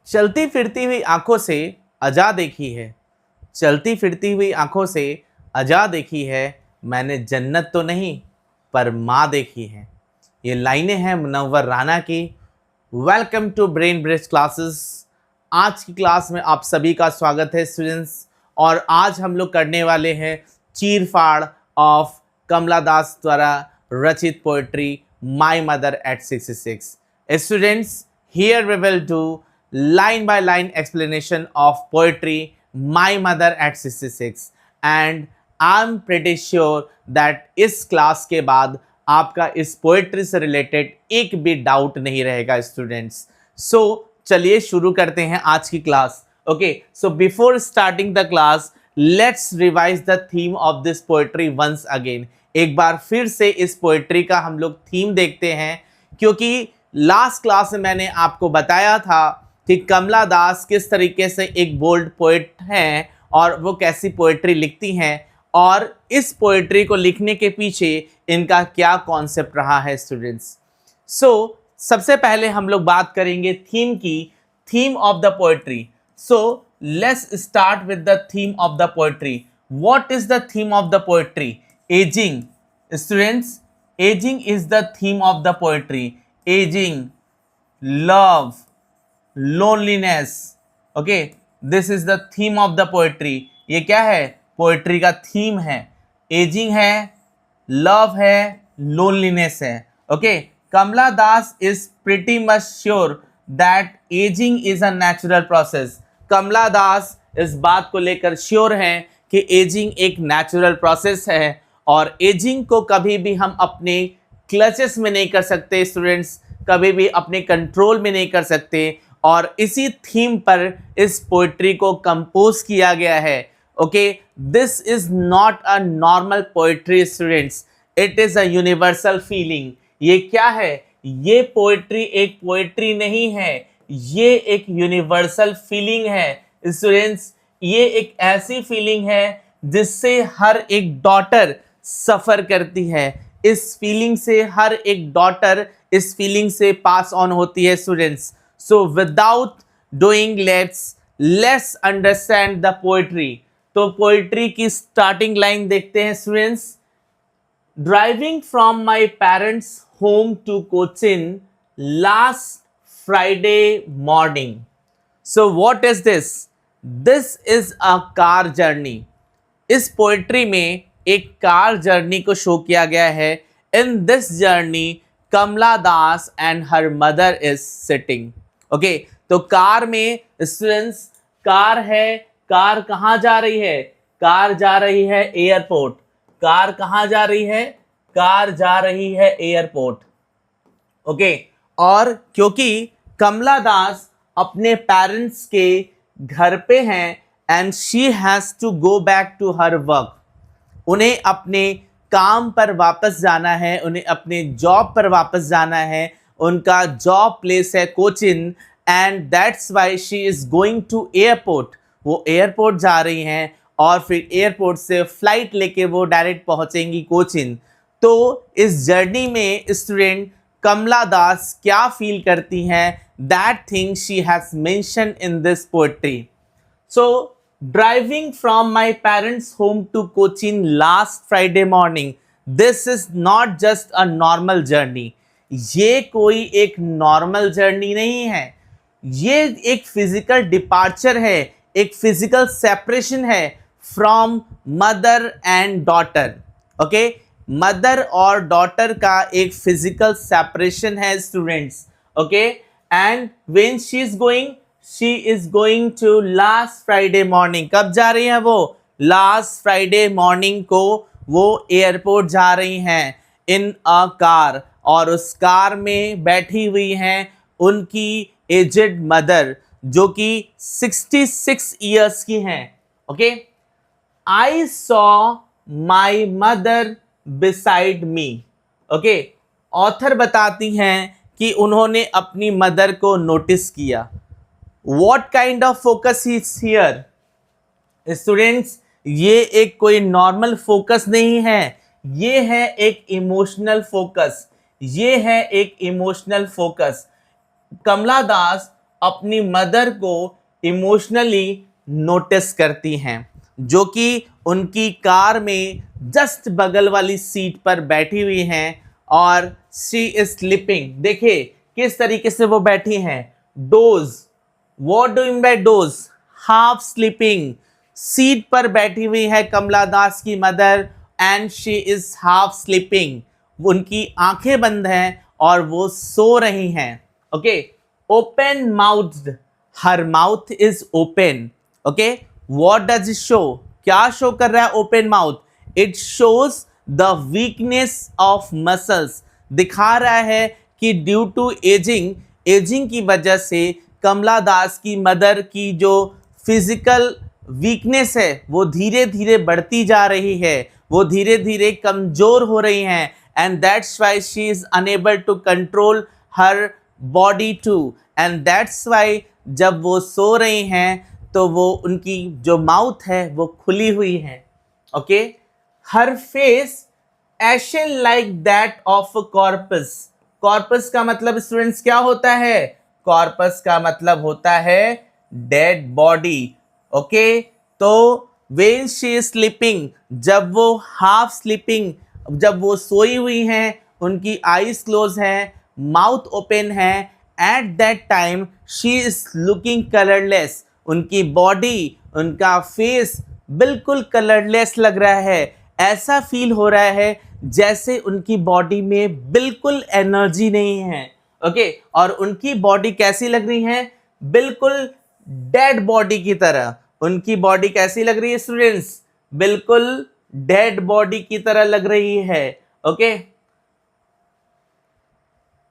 चलती फिरती हुई आंखों से अजा देखी है, चलती फिरती हुई आंखों से अजा देखी है, मैंने जन्नत तो नहीं पर माँ देखी है। ये लाइनें हैं मुनव्वर राना की। Welcome to brain bridge classes. आज की क्लास में आप सभी का स्वागत है स्टूडेंट्स। और आज हम लोग करने वाले हैं चीर फाड़ ऑफ कमला दास द्वारा रचित poetry my mother eight 66। Students, here we will do line by line explanation of poetry My Mother at 66 and I'm pretty sure that इस क्लास के बाद आपका इस पोएट्री से रिलेटेड एक भी डाउट नहीं रहेगा स्टूडेंट्स। सो चलिए शुरू करते हैं आज की class. Okay, so before starting the class let's revise the theme of this poetry once again. एक बार फिर से इस पोएट्री का हम लोग थीम देखते हैं, क्योंकि लास्ट क्लास में मैंने आपको बताया था कि कमला दास किस तरीके से एक बोल्ड पोएट हैं और वो कैसी पोएट्री लिखती हैं और इस पोएट्री को लिखने के पीछे इनका क्या कॉन्सेप्ट रहा है स्टूडेंट्स। सो सबसे पहले हम लोग बात करेंगे थीम की, theme of the poetry. So let's start with the theme of the poetry. What is the theme of the poetry? Ageing. Students, ageing is the theme of the poetry. Aging, love, loneliness. Okay, this is the theme of the poetry. ये क्या है? Poetry का theme है। Ageing है, love है, loneliness है। Okay, Kamala Das is pretty much sure that ageing is a natural process. Kamala Das इस बात को लेकर श्योर हैं कि एजिंग एक नेचुरल प्रोसेस है और एजिंग को कभी भी हम अपने क्लचेस में नहीं कर सकते स्टूडेंट्स, कभी भी अपने कंट्रोल में नहीं कर सकते। और इसी थीम पर इस पोएट्री को कंपोज किया गया है। Okay, this is not a normal poetry students, it is a universal feeling. ये क्या है? ये पोएट्री एक पोएट्री नहीं है, ये एक यूनिवर्सल फीलिंग है स्टूडेंट्स। ये एक ऐसी फीलिंग है जिससे हर एक डॉटर सफ़र करती है। इस फीलिंग से हर एक डॉटर इस फीलिंग से पास ऑन होती है students. So without doing let's understand the poetry. तो पोएट्री की स्टार्टिंग लाइन देखते हैं students. Driving from my parents home to Cochin last Friday morning. So what is this? This is a car journey. इस poetry में एक car journey को show किया गया है। In this journey Kamala Das and her mother is sitting. Okay, तो car में students car है। कार कहाँ जा रही है? कार जा रही है एयरपोर्ट। कार कहाँ जा रही है? कार जा रही है एयरपोर्ट। ओके, और क्योंकि कमला दास अपने पेरेंट्स के घर पे हैं and she has to go back to her work, उन्हें अपने काम पर वापस जाना है, उन्हें अपने जॉब पर वापस जाना है। उनका जॉब प्लेस है Cochin and that's why she is going to airport. वो एयरपोर्ट जा रही हैं और फिर एयरपोर्ट से फ्लाइट लेके वो डायरेक्ट पहुंचेंगी कोचिन। तो इस जर्नी में स्टूडेंट कमला दास क्या फील करती हैं, that thing she has mention in this poetry. So driving from my parents' home to Cochin last Friday morning. This is not just a normal journey. ये कोई एक नॉर्मल जर्नी नहीं है, ये एक फिजिकल डिपार्चर है, एक फिजिकल सेपरेशन है from mother and daughter. Okay, mother और डॉटर का एक फिजिकल सेपरेशन है students. Okay, and when she is going, she is going to last Friday morning. कब जा रही है वो? लास्ट फ्राइडे मॉर्निंग को वो एयरपोर्ट जा रही हैं इन अ कार, और उस कार में बैठी हुई हैं उनकी एजेड मदर जो कि 66 ईयर्स की हैं। Okay, I saw my mother beside me. Okay, author बताती हैं कि उन्होंने अपनी मदर को नोटिस किया। What kind of focus is here? Students, ये एक कोई नॉर्मल फोकस नहीं है, ये है एक इमोशनल फोकस। ये है एक इमोशनल फोकस। कमला दास अपनी मदर को इमोशनली नोटिस करती हैं, जो कि उनकी कार में जस्ट बगल वाली सीट पर बैठी हुई हैं और शी इज स्लीपिंग। देखिए किस तरीके से वो बैठी हैं, doze, what do mean by doze, half sleeping. Seat पर बैठी हुई है कमला दास की mother and she is half sleeping. उनकी आंखें बंद हैं और वो सो रही हैं। Okay, open mouthed, her mouth is open. Okay, what does it show, क्या शो कर रहा है open mouth, it shows the weakness of muscles, दिखा रहा है कि ड्यू टू एजिंग, एजिंग की वजह से कमला दास की मदर की जो फिजिकल वीकनेस है वो धीरे धीरे बढ़ती जा रही है, वो धीरे धीरे कमजोर हो रही हैं and that's why she is unable to control her body too and that's why जब वो सो रही हैं तो वो उनकी जो माउथ है वो खुली हुई है। Okay, her face ation like that of corpus. Corpus का मतलब स्टूडेंट्स क्या होता है, कॉर्पस का मतलब होता है डेड बॉडी। ओके, तो व्हेन शी इज स्लीपिंग, जब वो हाफ स्लीपिंग, जब वो सोई हुई हैं, उनकी आईज क्लोज हैं, माउथ ओपन है, at that time she is looking colourless. उनकी बॉडी, उनका फेस बिल्कुल कलरलेस लग रहा है, ऐसा फील हो रहा है जैसे उनकी बॉडी में बिल्कुल एनर्जी नहीं है। ओके, और उनकी बॉडी कैसी लग रही है, बिल्कुल डेड बॉडी की तरह। उनकी बॉडी कैसी लग रही है स्टूडेंट्स, बिल्कुल डेड बॉडी की तरह लग रही है। Okay,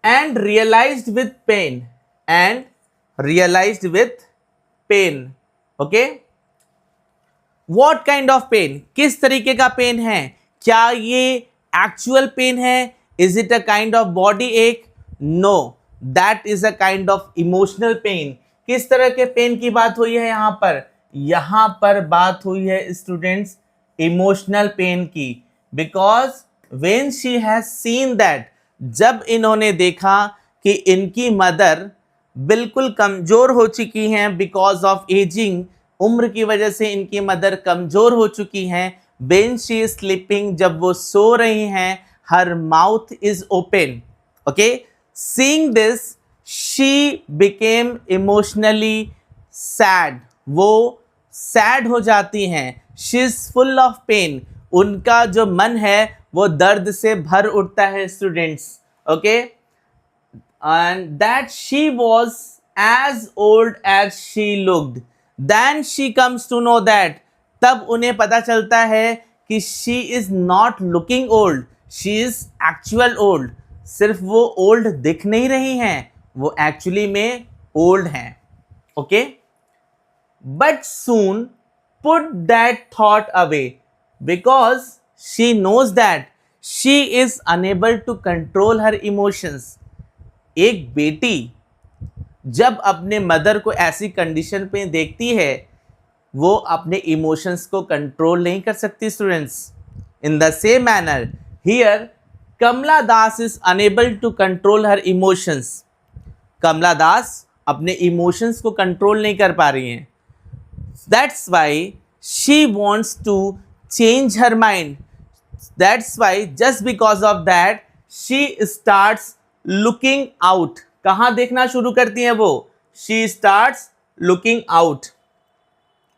and realised with pain, and realised with pain. Okay, what kind of pain, किस तरीके का पेन है, क्या ये एक्चुअल पेन है, is it a kind of body ache, no, that is a kind of emotional pain. किस तरह के पेन की बात हुई है यहाँ पर, यहाँ पर बात हुई है स्टूडेंट्स इमोशनल पेन की, because when she has seen that, जब इन्होंने देखा कि इनकी मदर बिल्कुल कमज़ोर हो चुकी हैं बिकॉज ऑफ एजिंग, उम्र की वजह से इनकी मदर कमज़ोर हो चुकी हैं, व्हेन शी इज स्लीपिंग, जब वो सो रही हैं, her mouth is open. Okay, seeing this she became emotionally sad, वो सैड हो जाती हैं, she is full of pain, उनका जो मन है वो दर्द से भर उठता है students. Okay, and that she was as old as she looked, then she comes to know that, तब उन्हें पता चलता है कि she is not looking old, she is actual old. सिर्फ वो ओल्ड दिख नहीं रही हैं, वो एक्चुअली में ओल्ड हैं। Okay, but soon put that thought away because she knows that she is unable to control her emotions. एक बेटी जब अपने मदर को ऐसी कंडीशन पे देखती है, वो अपने इमोशंस को कंट्रोल नहीं कर सकती students. In the same manner here Kamala Das is unable to control her emotions. Kamala Das अपने इमोशंस को कंट्रोल नहीं कर पा रही हैं, that's why she wants to change her mind, that's why just because of that she starts looking out। कहाँ देखना शुरू करती हैं वो, she starts looking out।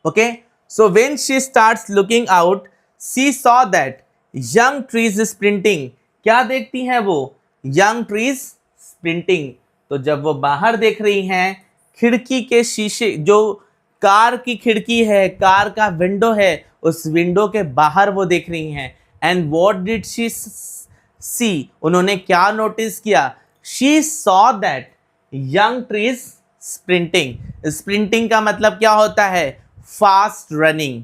okay, so when she starts looking out she saw that young trees sprinting। क्या देखती हैं वो, young trees sprinting। तो जब वो बाहर देख रही हैं, खिड़की के शीशे, जो कार की खिड़की है, कार का विंडो है, उस विंडो के बाहर वो देख रही हैं। एंड व्हाट डिड शी सी, उन्होंने क्या नोटिस किया, she saw that young trees sprinting. Sprinting का मतलब क्या होता है, फास्ट रनिंग,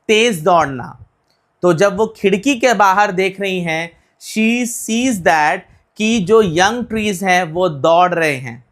तेज दौड़ना। तो जब वो खिड़की के बाहर देख रही हैं, शी सीज दैट कि जो यंग ट्रीज हैं वो दौड़ रहे हैं।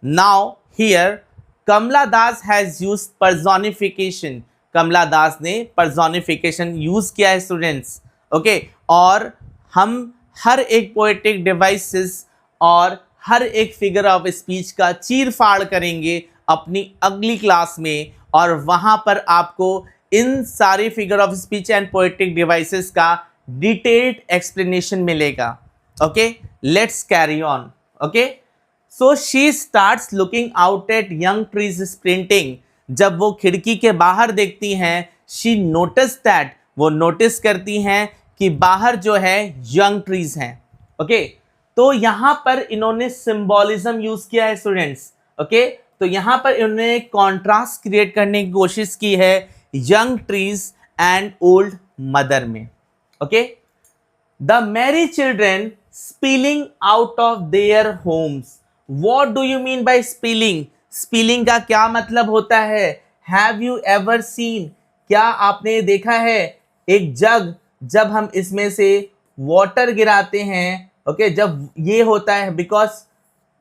Now here Kamala Das has use personification, Kamala Das ने पर्सोनिफिकेशन यूज किया है स्टूडेंट्स। ओके, और हम हर एक पोएटिक डिवाइसेस और हर एक फिगर ऑफ स्पीच का चीर फाड़ करेंगे अपनी अगली क्लास में, और वहां पर आपको इन सारे figure of speech and poetic devices का डिटेल्ड एक्सप्लेनेशन मिलेगा। Okay, let's carry on. Okay, so she starts looking out at young trees sprinting. जब वो खिड़की के बाहर देखती हैं, शी नोटिस दैट, वो नोटिस करती हैं कि बाहर जो है यंग ट्रीज हैं। ओके, तो यहां पर इन्होंने सिंबॉलिज्म यूज किया है स्टूडेंट्स। ओके, तो यहां पर इन्होंने कॉन्ट्रास्ट क्रिएट करने की कोशिश की है young trees and old mother में। Okay, the merry children spilling out of their homes. What do you mean by spilling? Spilling का क्या मतलब होता है? हैव यू एवर सीन, क्या आपने देखा है एक जग, जब हम इसमें से वाटर गिराते हैं, ओके, जब ये होता है because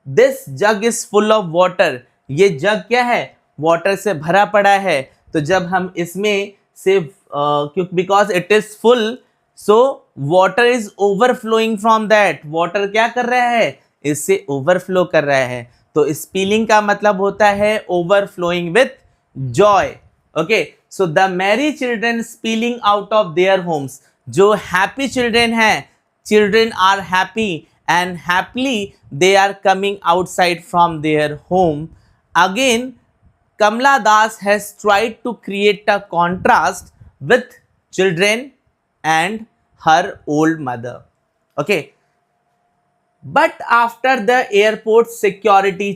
this jug is full of water, ये जग क्या है? वाटर से भरा पड़ा है। तो जब हम इसमें से because it is full, so water is overflowing from that, water क्या कर रहा है? इससे ओवरफ्लो कर रहा है। तो स्पीलिंग का मतलब होता है overflowing with joy. Okay, so the merry children spilling out of their homes. जो हैप्पी चिल्ड्रेन हैं, children are happy and happily they are coming outside from their home. Again, Kamala Das has tried to create a contrast with children and her old mother. Okay, but after the airport security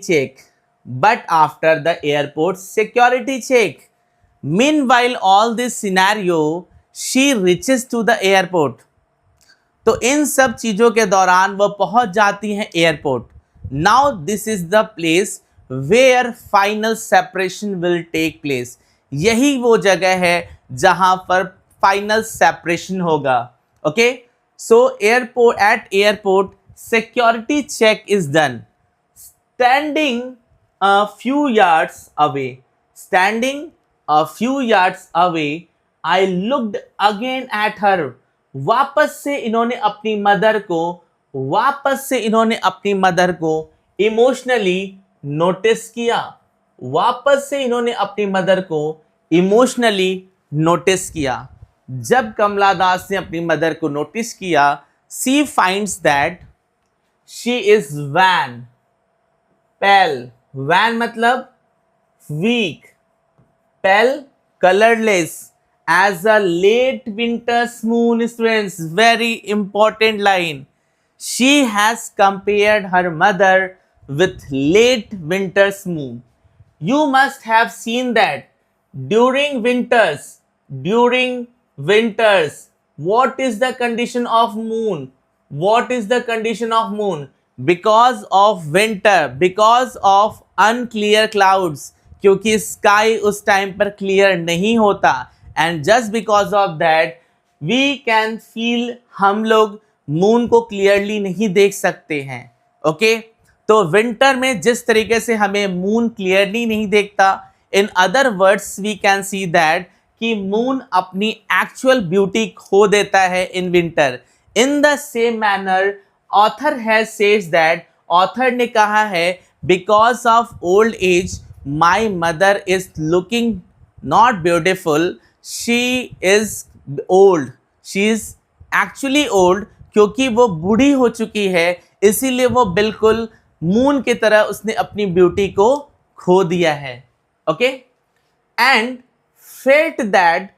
check, meanwhile all this scenario, she reaches to the airport. तो इन सब चीज़ों के दौरान वो पहुंच जाती हैं airport. Now this is the place where final separation will take place. यही वो जगह है जहां पर फाइनल सेपरेशन होगा। Okay, so airport security check is done. Standing a few yards away I looked again at her. वापस से इन्होंने अपनी मदर को इमोशनली नोटिस किया। जब कमला दास ने अपनी मदर को नोटिस किया, she finds that she is wan मतलब weak, pale colourless, as a late winter's moon. Students, very important line. She has compared her mother with late winter's moon. You must have seen that during winters, what is the condition of moon? Because of winter, because of unclear clouds, क्योंकि sky उस time पर clear नहीं होता। And just because of that we can feel, हम लोग moon को clearly नहीं देख सकते हैं। ओके, तो विंटर में जिस तरीके से हमें मून क्लियरली नहीं देखता, in other words we can see that कि मून अपनी एक्चुअल ब्यूटी खो देता है in winter. In the same manner author has said that, author ने कहा है because of old age my mother is looking not beautiful, she is old, she is actually old, क्योंकि वो बूढ़ी हो चुकी है, इसीलिए वो बिल्कुल मून की तरह उसने अपनी ब्यूटी को खो दिया है। Okay, and felt that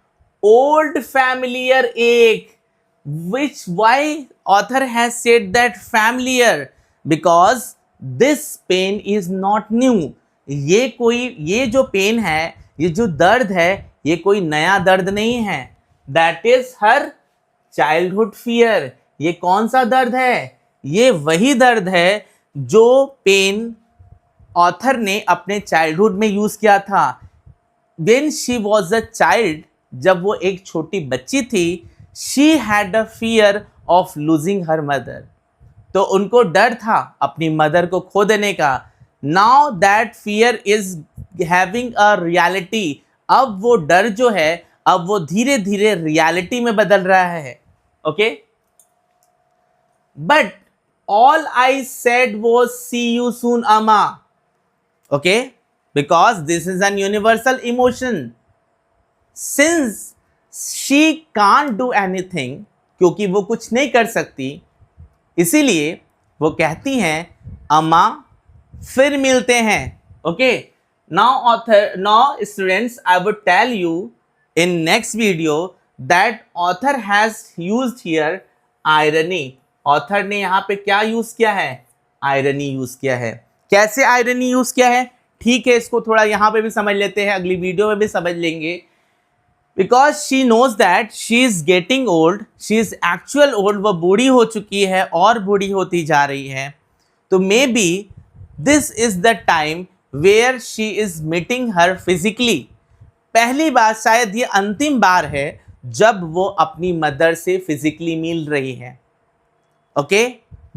old familiar एक, which why author has said that familiar, because this pain is not new. ये जो पेन है, ये जो दर्द है, ये कोई नया दर्द नहीं है। That is her childhood fear. ये कौन सा दर्द है? ये वही दर्द है जो पेन ऑथर ने अपने चाइल्डहुड में यूज किया था। When she was a child, जब वो एक छोटी बच्ची थी, she had a fear of losing her mother, तो उनको डर था अपनी मदर को खो देने का। Now that fear is having a reality, अब वो डर जो है, अब वो धीरे धीरे रियलिटी में बदल रहा है। Okay, but all I said was see you soon, Amma. Okay, because this is an universal emotion. Since she can't do anything, क्योंकि वो कुछ नहीं कर सकती, इसीलिए वो कहती हैं अम्मा फिर मिलते हैं. Okay, now students, I would tell you in next video that author has used here irony. Author ने यहाँ पे क्या यूज किया है? आयरनी यूज किया है. कैसे आयरनी यूज किया है? ठीक है, इसको थोड़ा यहाँ पे भी समझ लेते हैं, अगली वीडियो में भी समझ लेंगे. Because she knows that she is getting old, she is actual old, वह बूढ़ी हो चुकी है और बूढ़ी होती जा रही है. तो maybe this is the time where she is meeting her physically. पहली बार, शायद ये अंतिम बार है जब वो अपनी मदर से फिजिकली मिल रही है. Okay,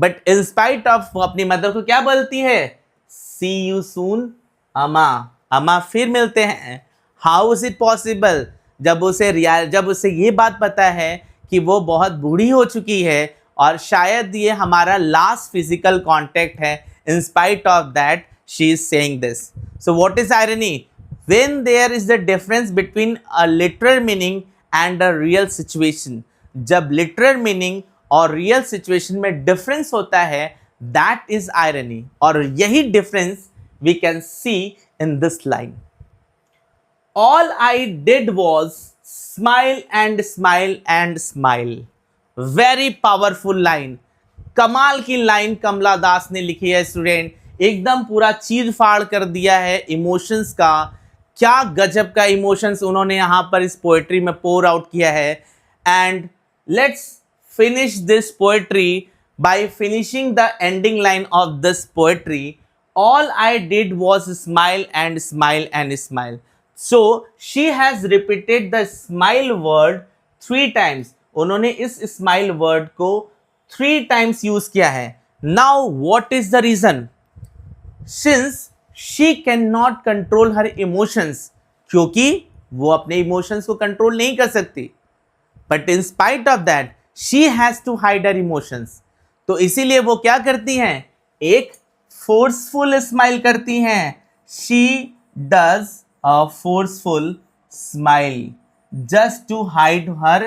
but in spite of वो अपनी मदर को क्या बोलती है? सी यू सून अम्मा. अम्मा फिर मिलते हैं. How is it possible? जब उसे ये बात पता है कि वो बहुत बूढ़ी हो चुकी है और शायद ये हमारा लास्ट फिजिकल कॉन्टेक्ट है. In spite of that she is saying this. So what is irony? When there is the difference between a literal meaning and a real situation. जब लिटरल मीनिंग और रियल सिचुएशन में difference होता है, that is irony. और यही difference we can see in this line. All I did was smile and smile and smile. Very powerful line. कमाल की line कमला दास ने लिखी है स्टूडेंट. एकदम पूरा चीर फाड़ कर दिया है इमोशंस का. क्या गजब का इमोशंस उन्होंने यहाँ पर इस पोएट्री में पोर आउट किया है. And let's finish this poetry by finishing the ending line of this poetry. All I did was smile and smile and smile. So she has repeated the smile word 3 times. उन्होंने इस smile word को 3 times use किया है. Now what is the reason? Since she cannot control her emotions, क्योंकि वो अपने emotions को control नहीं कर सकती. But in spite of that, she has to hide her emotions. तो इसीलिए वो क्या करती हैं? एक forceful smile करती हैं. She does a forceful smile just to hide her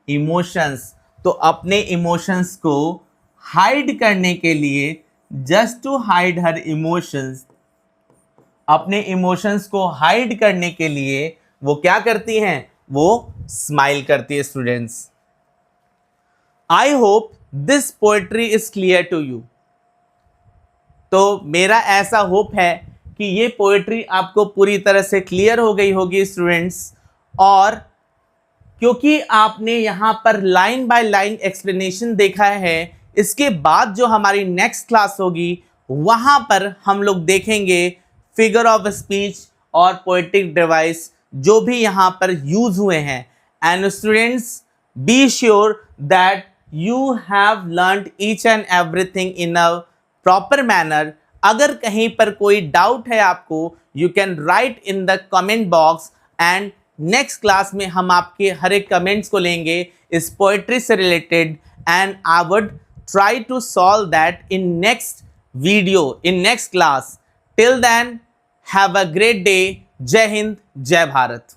emotions. तो अपने emotions को hide करने के लिए, just to hide her emotions, अपने emotions को hide करने के लिए वो क्या करती हैं? वो smile करती है students. I hope this poetry is clear to you. तो मेरा ऐसा होप है कि ये पोएट्री आपको पूरी तरह से क्लियर हो गई होगी स्टूडेंट्स. और क्योंकि आपने यहाँ पर लाइन बाय लाइन एक्सप्लेनेशन देखा है, इसके बाद जो हमारी नेक्स्ट क्लास होगी वहाँ पर हम लोग देखेंगे फिगर ऑफ स्पीच और पोएटिक डिवाइस जो भी यहाँ पर यूज हुए हैं. And students, be sure that you have learned each and everything in a proper manner. अगर कहीं पर कोई डाउट है आपको, you can write in the comment box and next class में हम आपके हर एक कमेंट्स को लेंगे इस पोएट्री से related. and I would try to solve that in next video, in next class. Till then, have a great day. जय हिंद, जय भारत.